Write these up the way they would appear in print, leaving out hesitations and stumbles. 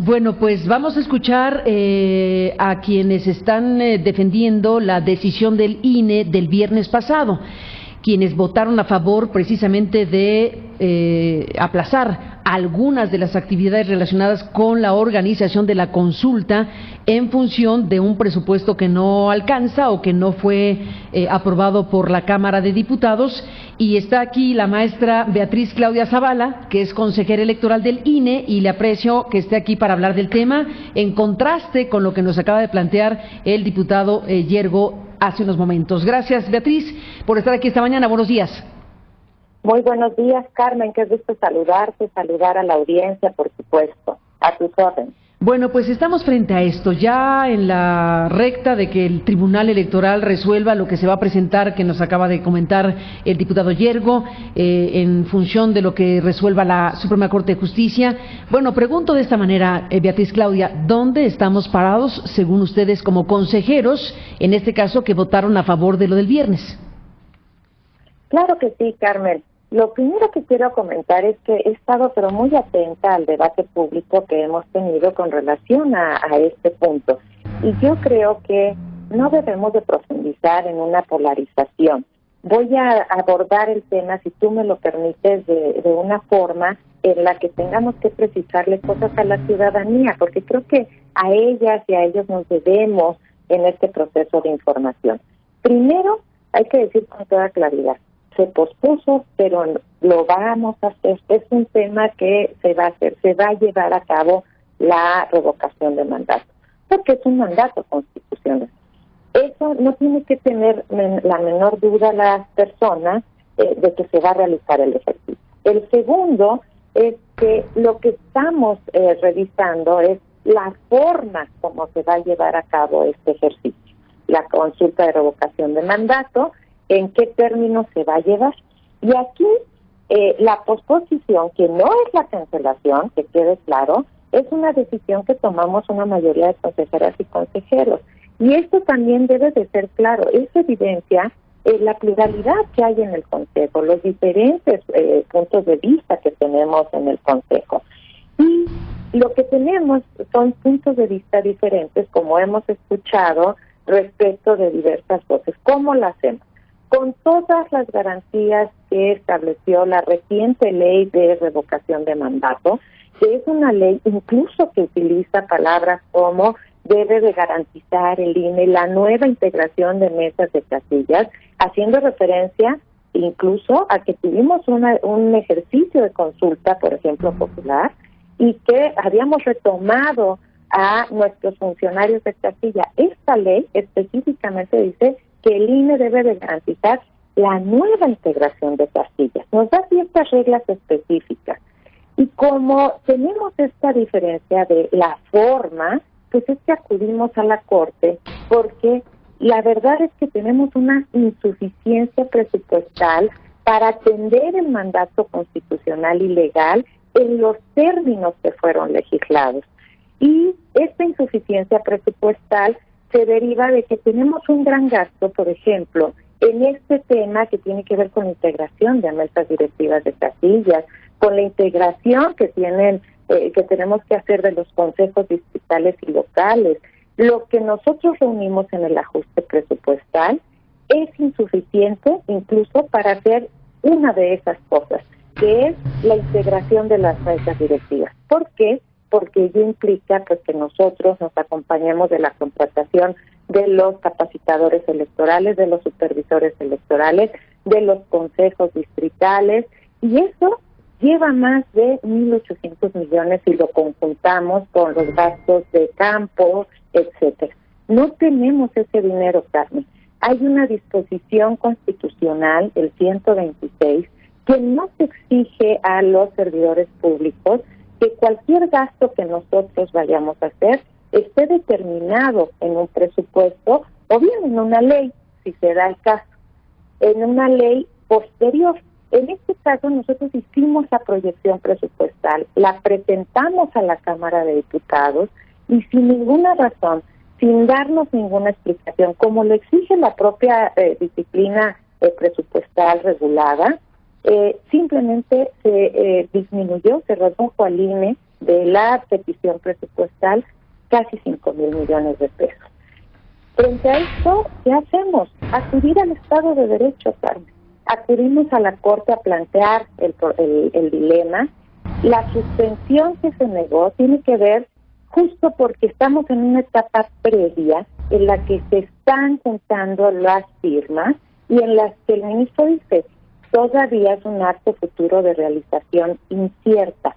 Bueno, pues vamos a escuchar a quienes están defendiendo la decisión del INE del viernes pasado, quienes votaron a favor precisamente de aplazar algunas de las actividades relacionadas con la organización de la consulta en función de un presupuesto que no alcanza o que no fue aprobado por la Cámara de Diputados. Y está aquí la maestra Beatriz Claudia Zavala, que es consejera electoral del INE, y le aprecio que esté aquí para hablar del tema, en contraste con lo que nos acaba de plantear el diputado Yergo hace unos momentos. Gracias, Beatriz, por estar aquí esta mañana. Buenos días. Muy buenos días, Carmen. Qué gusto saludarte, saludar a la audiencia, por supuesto. A tus órdenes. Bueno, pues estamos frente a esto, ya en la recta de que el Tribunal Electoral resuelva lo que se va a presentar, que nos acaba de comentar el diputado Yergo, en función de lo que resuelva la Suprema Corte de Justicia. Bueno, pregunto de esta manera, Beatriz Claudia, ¿dónde estamos parados, según ustedes, como consejeros, en este caso, que votaron a favor de lo del viernes? Claro que sí, Carmen. Lo primero que quiero comentar es que he estado pero muy atenta al debate público que hemos tenido con relación a este punto. Y yo creo que no debemos de profundizar en una polarización. Voy a abordar el tema, si tú me lo permites, de una forma en la que tengamos que precisarle cosas a la ciudadanía, porque creo que a ellas y a ellos nos debemos en este proceso de información. Primero, hay que decir con toda claridad, se pospuso, pero lo vamos a hacer. Es un tema que se va a hacer, se va a llevar a cabo la revocación de mandato, porque es un mandato constitucional. Eso no tiene que tener la menor duda las personas de que se va a realizar el ejercicio. El segundo es que lo que estamos revisando es la forma como se va a llevar a cabo este ejercicio, la consulta de revocación de mandato, en qué términos se va a llevar. Y aquí la posposición, que no es la cancelación, que quede claro, es una decisión que tomamos una mayoría de consejeras y consejeros. Y esto también debe de ser claro, eso evidencia la pluralidad que hay en el Consejo, los diferentes puntos de vista que tenemos en el Consejo. Y lo que tenemos son puntos de vista diferentes, como hemos escuchado, respecto de diversas voces. ¿Cómo lo hacemos? Con todas las garantías que estableció la reciente ley de revocación de mandato, que es una ley incluso que utiliza palabras como debe de garantizar el INE la nueva integración de mesas de casillas, haciendo referencia incluso a que tuvimos un ejercicio de consulta, por ejemplo, popular, y que habíamos retomado a nuestros funcionarios de casilla. Esta ley específicamente dice que el INE debe de garantizar la nueva integración de casillas. Nos da ciertas reglas específicas. Y como tenemos esta diferencia de la forma, pues es que acudimos a la Corte, porque la verdad es que tenemos una insuficiencia presupuestal para atender el mandato constitucional y legal en los términos que fueron legislados. Y esta insuficiencia presupuestal se deriva de que tenemos un gran gasto, por ejemplo, en este tema que tiene que ver con la integración de mesas directivas de casillas, con la integración que tenemos que hacer de los consejos distritales y locales. Lo que nosotros reunimos en el ajuste presupuestal es insuficiente incluso para hacer una de esas cosas, que es la integración de las mesas directivas. ¿Por qué? Porque ello implica pues que nosotros nos acompañemos de la contratación de los capacitadores electorales, de los supervisores electorales, de los consejos distritales, y eso lleva más de 1.800 millones si lo conjuntamos con los gastos de campo, etcétera. No tenemos ese dinero, Carmen. Hay una disposición constitucional, el 126, que no se exige a los servidores públicos que cualquier gasto que nosotros vayamos a hacer esté determinado en un presupuesto o bien en una ley, si se da el caso, en una ley posterior. En este caso nosotros hicimos la proyección presupuestal, la presentamos a la Cámara de Diputados y sin ninguna razón, sin darnos ninguna explicación, como lo exige la propia disciplina presupuestal regulada, simplemente se disminuyó, se redujo al INE de la petición presupuestal casi 5,000 millones de pesos. Frente a esto, ¿qué hacemos? Acudir al Estado de Derecho, Carmen. Acudimos a la Corte a plantear el dilema. La suspensión que se negó tiene que ver justo porque estamos en una etapa previa en la que se están juntando las firmas y en las que el ministro dice todavía es un acto futuro de realización incierta.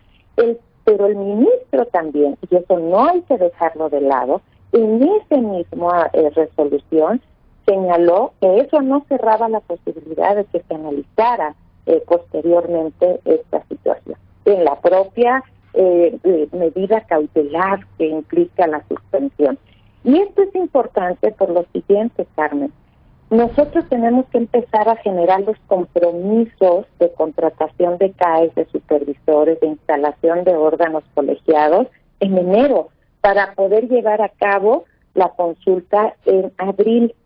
Pero el ministro también, y eso no hay que dejarlo de lado, en esa misma resolución señaló que eso no cerraba la posibilidad de que se analizara posteriormente esta situación. En la propia medida cautelar que implica la suspensión. Y esto es importante por lo siguiente, Carmen. Nosotros tenemos que empezar a generar los compromisos de contratación de CAEs, de supervisores, de instalación de órganos colegiados en enero para poder llevar a cabo la consulta en abril.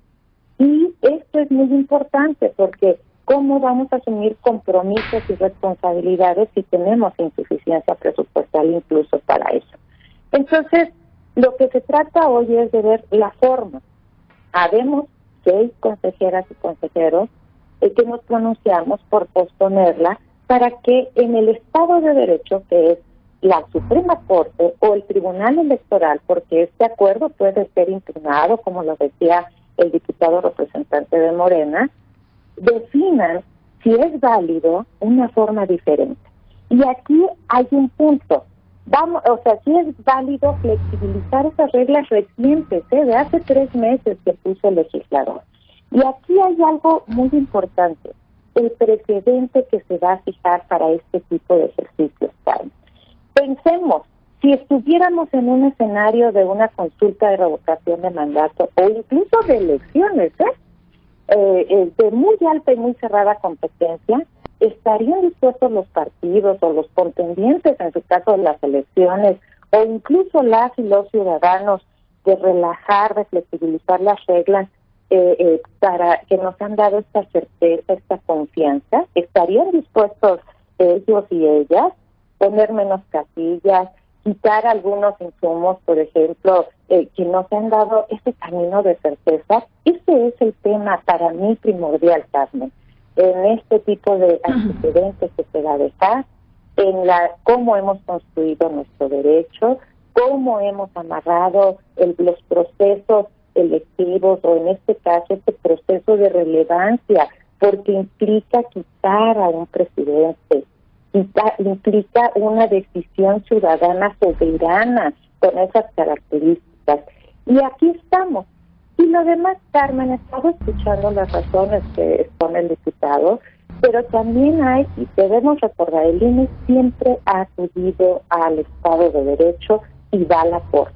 Y esto es muy importante porque ¿cómo vamos a asumir compromisos y responsabilidades si tenemos insuficiencia presupuestal incluso para eso? Entonces, lo que se trata hoy es de ver la forma. Habemos 6 consejeras y consejeros que nos pronunciamos por posponerla para que en el Estado de Derecho, que es la Suprema Corte o el Tribunal Electoral, porque este acuerdo puede ser impugnado, como lo decía el diputado representante de Morena, definan si es válido una forma diferente. Y aquí hay un punto. Si es válido flexibilizar esas reglas recientes, de hace 3 meses que puso el legislador. Y aquí hay algo muy importante, el precedente que se va a fijar para este tipo de ejercicios, Carmen. Pensemos, si estuviéramos en un escenario de una consulta de revocación de mandato o incluso de elecciones, de muy alta y muy cerrada competencia, ¿estarían dispuestos los partidos o los contendientes, en su caso de las elecciones, o incluso las y los ciudadanos, de relajar, de flexibilizar las reglas para que nos han dado esta certeza, esta confianza? ¿Estarían dispuestos ellos y ellas poner menos casillas, quitar algunos insumos, por ejemplo, que nos han dado ese camino de certeza? Ese es el tema para mí primordial, Carmen, en este tipo de antecedentes que se va a dejar, en cómo hemos construido nuestro derecho, cómo hemos amarrado los procesos electivos, o en este caso este proceso de relevancia, porque implica quitar a un presidente, implica una decisión ciudadana soberana con esas características. Y aquí estamos. Y lo demás, Carmen, he estado escuchando las razones que expone el diputado, pero también hay, y debemos recordar, el INE siempre ha acudido al Estado de Derecho y va a la Corte.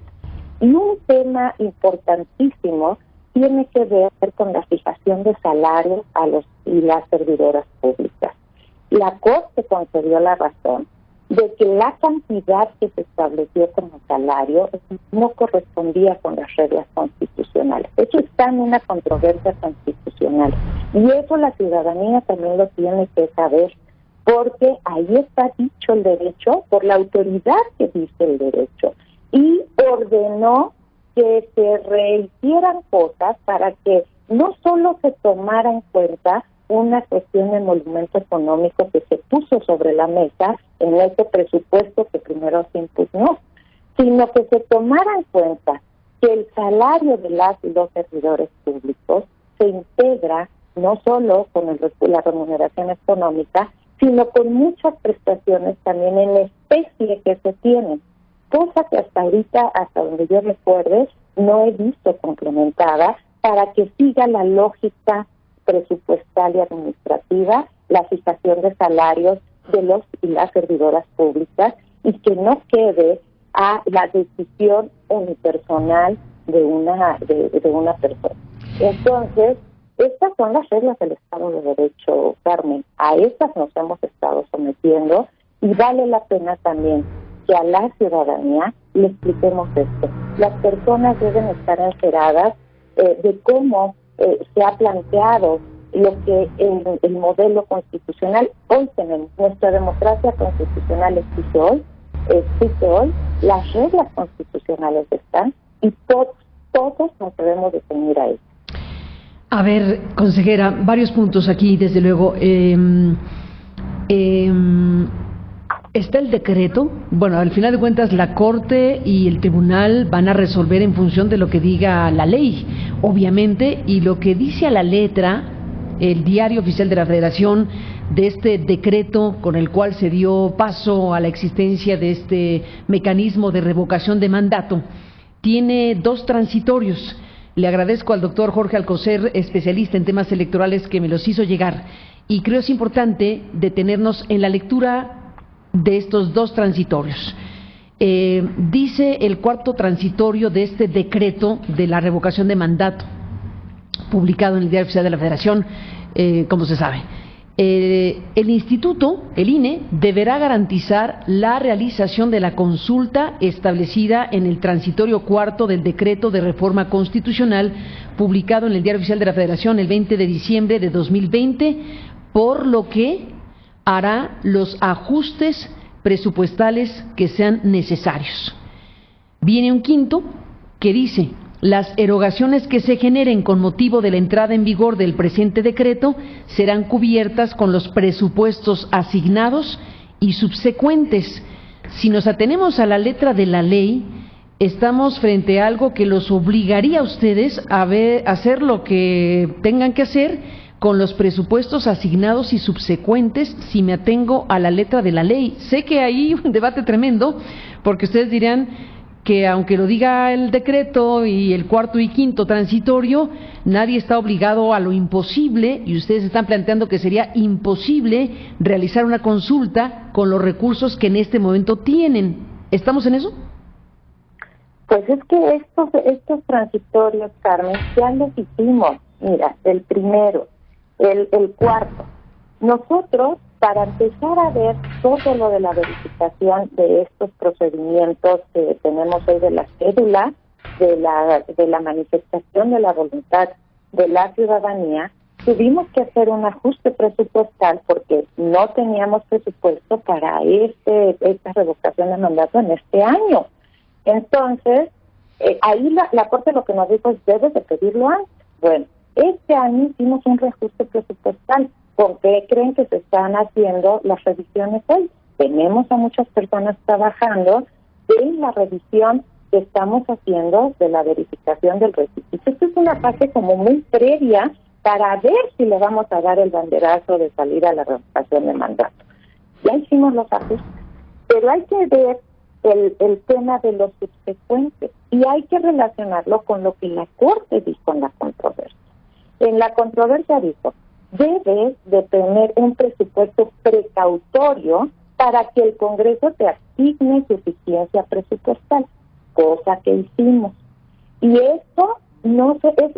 Y un tema importantísimo tiene que ver con la fijación de salarios a los y las servidoras públicas. La Corte concedió la razón de que la cantidad que se estableció como salario no correspondía con las reglas constitucionales. Eso está en una controversia constitucional. Y eso la ciudadanía también lo tiene que saber, porque ahí está dicho el derecho por la autoridad que dice el derecho. Y ordenó que se rehicieran cosas para que no solo se tomara en cuenta una cuestión de monumento económico que se puso sobre la mesa en este presupuesto que primero se impugnó, sino que se tomara en cuenta que el salario de las y los servidores públicos se integra no solo con la remuneración económica, sino con muchas prestaciones también en especie que se tienen, cosa que hasta ahorita, hasta donde yo recuerde, no he visto complementada para que siga la lógica presupuestal y administrativa, la fijación de salarios de los y las servidoras públicas, y que no quede a la decisión unipersonal de una persona. Entonces, estas son las reglas del Estado de Derecho, Carmen. A estas nos hemos estado sometiendo, y vale la pena también que a la ciudadanía le expliquemos esto. Las personas deben estar enteradas de cómo se ha planteado lo que el modelo constitucional hoy tenemos. Nuestra democracia constitucional existe hoy existe hoy, las reglas constitucionales están y todos nos debemos de ceñir a eso. A ver, consejera, varios puntos aquí, desde luego. Está el decreto. Bueno, al final de cuentas la Corte y el Tribunal van a resolver en función de lo que diga la ley, obviamente, y lo que dice a la letra el Diario Oficial de la Federación de este decreto con el cual se dio paso a la existencia de este mecanismo de revocación de mandato, tiene 2 transitorios. Le agradezco al doctor Jorge Alcocer, especialista en temas electorales, que me los hizo llegar, y creo es importante detenernos en la lectura de estos 2 transitorios. Dice el 4º transitorio de este decreto de la revocación de mandato, publicado en el Diario Oficial de la Federación, como se sabe. El Instituto, el INE, deberá garantizar la realización de la consulta establecida en el transitorio 4º del decreto de reforma constitucional publicado en el Diario Oficial de la Federación el 20 de diciembre de 2020, por lo que hará los ajustes presupuestales que sean necesarios. Viene un 5º que dice: las erogaciones que se generen con motivo de la entrada en vigor del presente decreto serán cubiertas con los presupuestos asignados y subsecuentes. Si nos atenemos a la letra de la ley, estamos frente a algo que los obligaría a ustedes a hacer lo que tengan que hacer con los presupuestos asignados y subsecuentes, si me atengo a la letra de la ley. Sé que hay un debate tremendo, porque ustedes dirán que aunque lo diga el decreto y el 4º y 5º transitorio, nadie está obligado a lo imposible, y ustedes están planteando que sería imposible realizar una consulta con los recursos que en este momento tienen. ¿Estamos en eso? Pues es que estos transitorios, Carmen, ya los hicimos. Mira, el primero, el 4º. Nosotros, para empezar a ver todo lo de la verificación de estos procedimientos que tenemos hoy de la cédula, de la manifestación de la voluntad de la ciudadanía, tuvimos que hacer un ajuste presupuestal porque no teníamos presupuesto para esta revocación de mandato en este año. Entonces, ahí la Corte lo que nos dijo es: debes de pedirlo antes. Bueno, este año hicimos un reajuste presupuestal. ¿Por qué creen que se están haciendo las revisiones hoy? Tenemos a muchas personas trabajando en la revisión que estamos haciendo de la verificación del requisito. Esto es una fase como muy previa para ver si le vamos a dar el banderazo de salir a la revocación de mandato. Ya hicimos los ajustes, pero hay que ver el tema de los subsecuentes y hay que relacionarlo con lo que la Corte dijo en la controversia. En la controversia dijo: debes de tener un presupuesto precautorio para que el Congreso te asigne suficiencia presupuestal, cosa que hicimos. Y esto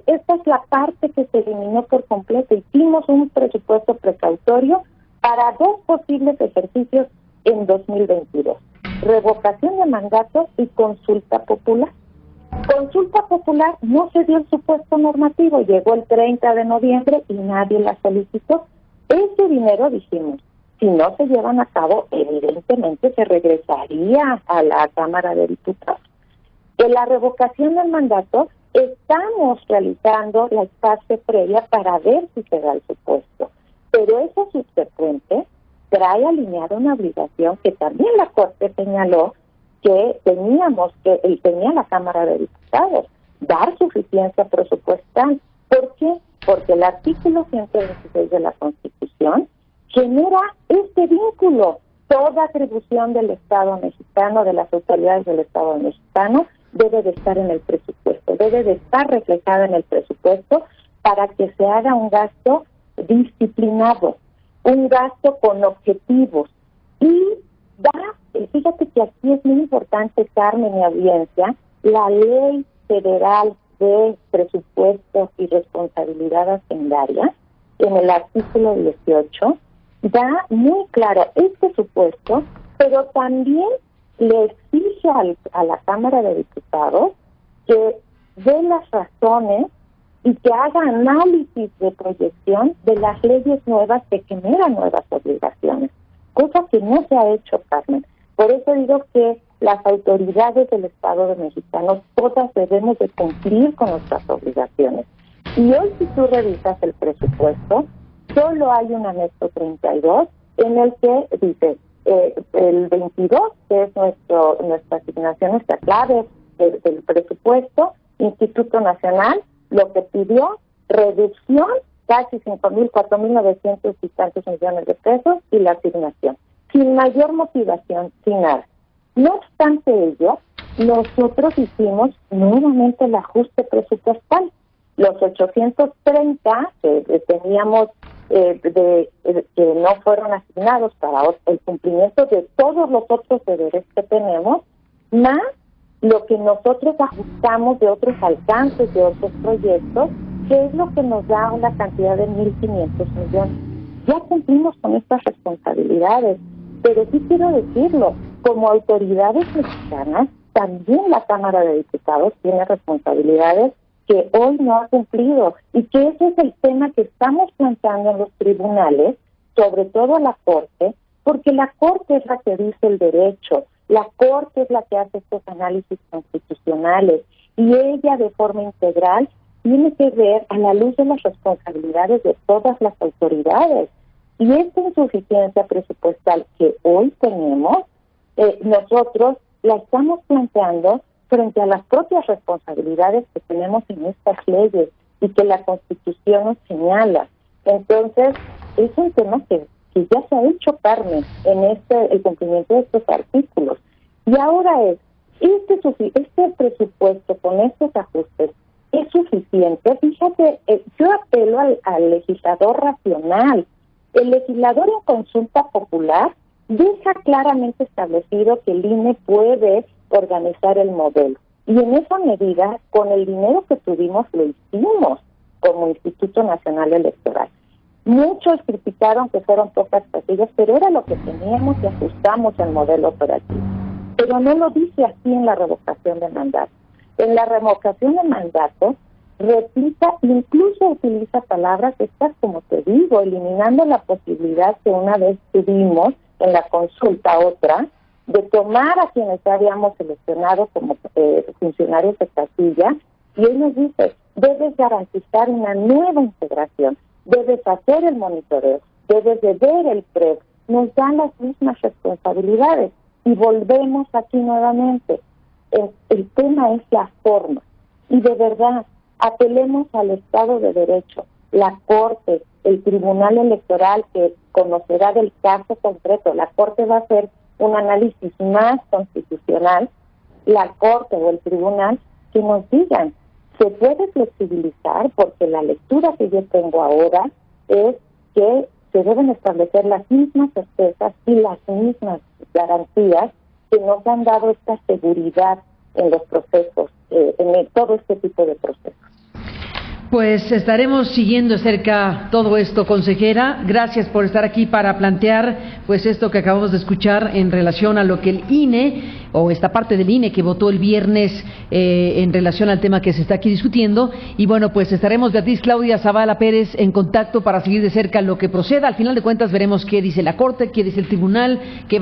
esta es la parte que se eliminó por completo. Hicimos un presupuesto precautorio para 2 posibles ejercicios en 2022: revocación de mandato y consulta popular. Consulta popular no se dio el supuesto normativo, llegó el 30 de noviembre y nadie la solicitó. Ese dinero, dijimos, si no se llevan a cabo, evidentemente se regresaría a la Cámara de Diputados. En la revocación del mandato estamos realizando la fase previa para ver si se da el supuesto, pero eso subsecuente trae alineada una obligación que también la Corte señaló que tenía la Cámara de Diputados, dar suficiencia presupuestal. ¿Por qué? Porque el artículo 126 de la Constitución genera este vínculo. Toda atribución del Estado mexicano, de las autoridades del Estado mexicano, debe de estar en el presupuesto, debe de estar reflejada en el presupuesto para que se haga un gasto disciplinado, un gasto con objetivos. Y fíjate que aquí es muy importante, Carmen y audiencia, la Ley Federal de Presupuestos y Responsabilidad Hacendaria, en el artículo 18, da muy claro este supuesto, pero también le exige a la Cámara de Diputados que dé las razones y que haga análisis de proyección de las leyes nuevas que generan nuevas obligaciones, cosa que no se ha hecho, Carmen. Por eso digo que las autoridades del Estado de Mexicanos todas debemos de cumplir con nuestras obligaciones. Y hoy, si tú revisas el presupuesto, solo hay un anexo 32 en el que dice el 22, que es nuestra asignación, nuestra clave del presupuesto, Instituto Nacional, lo que pidió, reducción, casi 5,000, 4,900 y tantos millones de pesos, y la asignación, sin mayor motivación, sin nada. No obstante ello, nosotros hicimos nuevamente el ajuste presupuestal. Los 830 que teníamos que no fueron asignados para el cumplimiento de todos los otros deberes que tenemos, más lo que nosotros ajustamos de otros alcances, de otros proyectos, que es lo que nos da una cantidad de 1,500 millones. Ya cumplimos con estas responsabilidades, pero sí quiero decirlo, como autoridades mexicanas, también la Cámara de Diputados tiene responsabilidades que hoy no ha cumplido, y que ese es el tema que estamos planteando en los tribunales, sobre todo a la Corte, porque la Corte es la que dice el derecho, la Corte es la que hace estos análisis constitucionales, y ella de forma integral tiene que ver a la luz de las responsabilidades de todas las autoridades. Y esta insuficiencia presupuestal que hoy tenemos, nosotros la estamos planteando frente a las propias responsabilidades que tenemos en estas leyes y que la Constitución nos señala. Entonces, es un tema que ya se ha hecho, Carmen, en el cumplimiento de estos artículos. Y ahora este presupuesto con estos ajustes es suficiente. Fíjate, yo apelo al legislador racional. El legislador en consulta popular deja claramente establecido que el INE puede organizar el modelo. Y en esa medida, con el dinero que tuvimos, lo hicimos como Instituto Nacional Electoral. Muchos criticaron que fueron pocas casillas, pero era lo que teníamos y ajustamos el modelo operativo. Pero no lo dice así en la revocación de mandato. En la revocación de mandato, replica, incluso utiliza palabras estas, como te digo, eliminando la posibilidad que una vez tuvimos en la consulta otra, de tomar a quienes habíamos seleccionado como funcionarios de casilla, y él nos dice, debes garantizar una nueva integración, debes hacer el monitoreo, debes de ver el PREP, nos dan las mismas responsabilidades, y volvemos aquí nuevamente. El tema es la forma, y de verdad, apelemos al Estado de Derecho, la Corte, el Tribunal Electoral que conocerá del caso concreto. La Corte va a hacer un análisis más constitucional, la Corte o el Tribunal, que nos digan, se puede flexibilizar, porque la lectura que yo tengo ahora es que se deben establecer las mismas certezas y las mismas garantías que nos han dado esta seguridad en los procesos, en todo este tipo de procesos. Pues estaremos siguiendo de cerca todo esto, consejera. Gracias por estar aquí para plantear pues esto que acabamos de escuchar en relación a lo que el INE, o esta parte del INE que votó el viernes en relación al tema que se está aquí discutiendo. Y bueno, pues estaremos, Beatriz Claudia Zavala Pérez, en contacto para seguir de cerca lo que proceda. Al final de cuentas veremos qué dice la Corte, qué dice el Tribunal, qué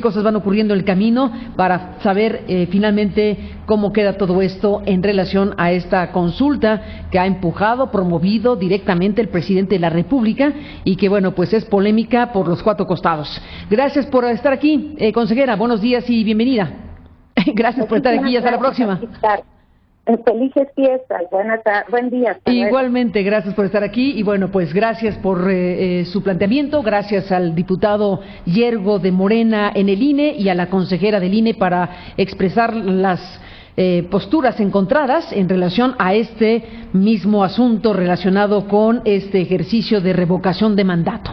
cosas van ocurriendo en el camino, para saber finalmente cómo queda todo esto en relación a esta consulta que ha promovido directamente el presidente de la República, y que bueno, pues es polémica por los cuatro costados. Gracias por estar aquí, consejera, buenos días y bienvenida. Gracias por estar aquí y hasta la próxima. Felices fiestas, buen día. Igualmente, gracias por estar aquí, y bueno, pues gracias por su planteamiento, gracias al diputado Yergo de Morena en el INE y a la consejera del INE para expresar las posturas encontradas en relación a este mismo asunto relacionado con este ejercicio de revocación de mandato.